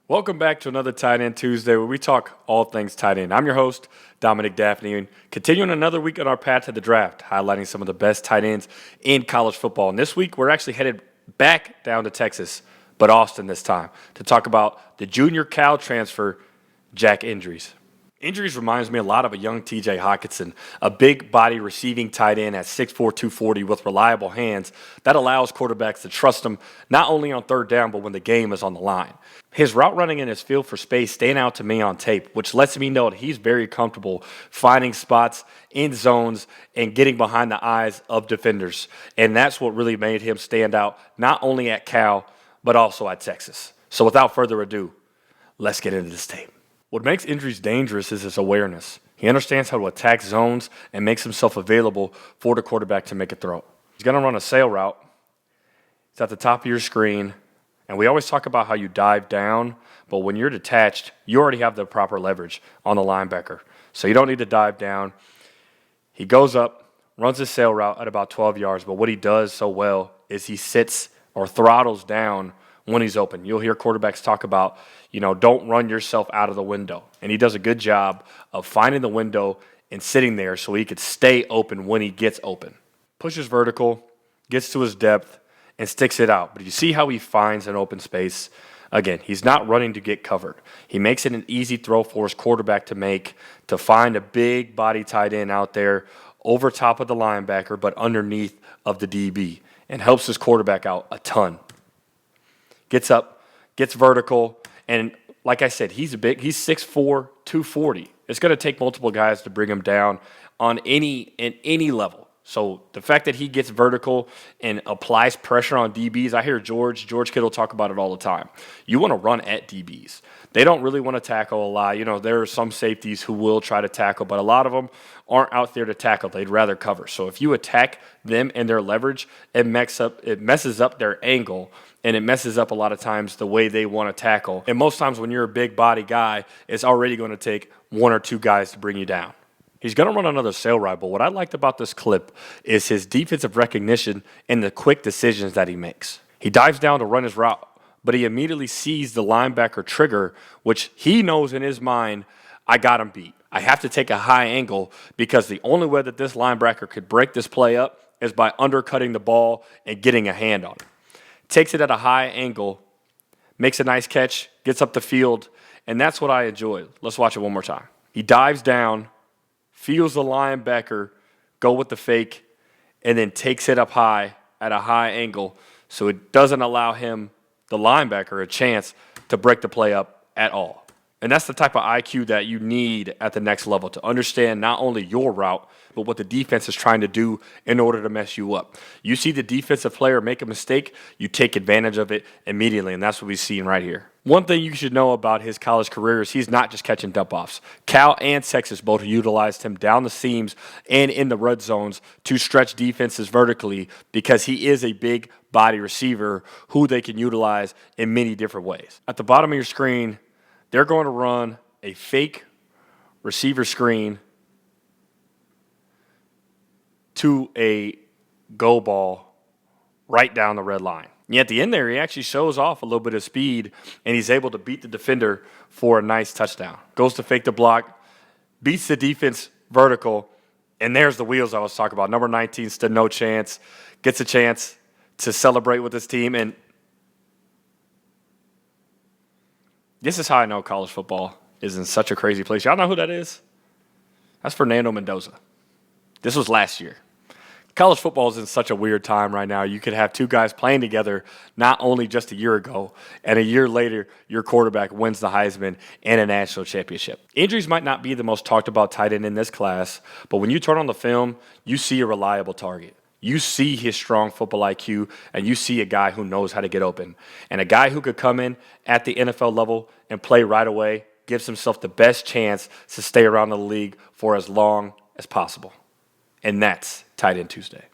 Welcome back to another Tight End Tuesday where we talk all things tight end. I'm your host, Dominic Daphne, and continuing another week on our path to the draft, highlighting some of the best tight ends in college football. And this week, we're actually headed back down to Texas, but Austin this time, to talk about the junior Cal transfer, Jack Endries. Endries reminds me a lot of a young TJ Hockenson, a big body receiving tight end at 6'4", 240 with reliable hands that allows quarterbacks to trust him not only on third down, but when the game is on the line. His route running and his feel for space stand out to me on tape, which lets me know that he's very comfortable finding spots in zones and getting behind the eyes of defenders. And that's what really made him stand out, not only at Cal, but also at Texas. So without further ado, let's get into this tape. What makes Endries dangerous is his awareness. He understands how to attack zones and makes himself available for the quarterback to make a throw. He's going to run a sail route. It's at the top of your screen. And we always talk about how you dive down, but when you're detached, you already have the proper leverage on the linebacker. So you don't need to dive down. He goes up, runs his sail route at about 12 yards, but what he does so well is he sits or throttles down when he's open. You'll hear quarterbacks talk about, don't run yourself out of the window. And he does a good job of finding the window and sitting there so he could stay open when he gets open. Pushes vertical, gets to his depth, and sticks it out. But you see how he finds an open space? Again, he's not running to get covered. He makes it an easy throw for his quarterback to make, to find a big body tight end out there over top of the linebacker, but underneath of the DB, and helps his quarterback out a ton. Gets up, gets vertical, and like I said, he's 6'4", 240. It's going to take multiple guys to bring him down in any level. So the fact that he gets vertical and applies pressure on DBs, I hear George Kittle talk about it all the time. You want to run at DBs. They don't really want to tackle a lot. There are some safeties who will try to tackle, but a lot of them aren't out there to tackle. They'd rather cover. So if you attack them and their leverage, it messes up their angle, and it messes up a lot of times the way they want to tackle. And most times when you're a big body guy, it's already going to take one or two guys to bring you down. He's going to run another sail route, but what I liked about this clip is his defensive recognition and the quick decisions that he makes. He dives down to run his route, but he immediately sees the linebacker trigger, which he knows in his mind, I got him beat. I have to take a high angle because the only way that this linebacker could break this play up is by undercutting the ball and getting a hand on it. Takes it at a high angle, makes a nice catch, gets up the field, and that's what I enjoy. Let's watch it one more time. He dives down, feels the linebacker go with the fake, and then takes it up high at a high angle so it doesn't allow him, the linebacker, a chance to break the play up at all. And that's the type of IQ that you need at the next level to understand not only your route, but what the defense is trying to do in order to mess you up. You see the defensive player make a mistake, you take advantage of it immediately, and that's what we've seen right here. One thing you should know about his college career is he's not just catching dump-offs. Cal and Texas both utilized him down the seams and in the red zones to stretch defenses vertically because he is a big body receiver who they can utilize in many different ways. At the bottom of your screen, they're going to run a fake receiver screen to a go ball right down the red line. And at the end there, he actually shows off a little bit of speed, and he's able to beat the defender for a nice touchdown. Goes to fake the block, beats the defense vertical, and there's the wheels I was talking about. Number 19 stood no chance, gets a chance to celebrate with his team, and this is how I know college football is in such a crazy place. Y'all know who that is? That's Fernando Mendoza. This was last year. College football is in such a weird time right now. You could have two guys playing together not only just a year ago, and a year later, your quarterback wins the Heisman and a national championship. Endries might not be the most talked about tight end in this class, but when you turn on the film, you see a reliable target. You see his strong football IQ, and you see a guy who knows how to get open. And a guy who could come in at the NFL level and play right away gives himself the best chance to stay around the league for as long as possible. And that's Tight End Tuesday.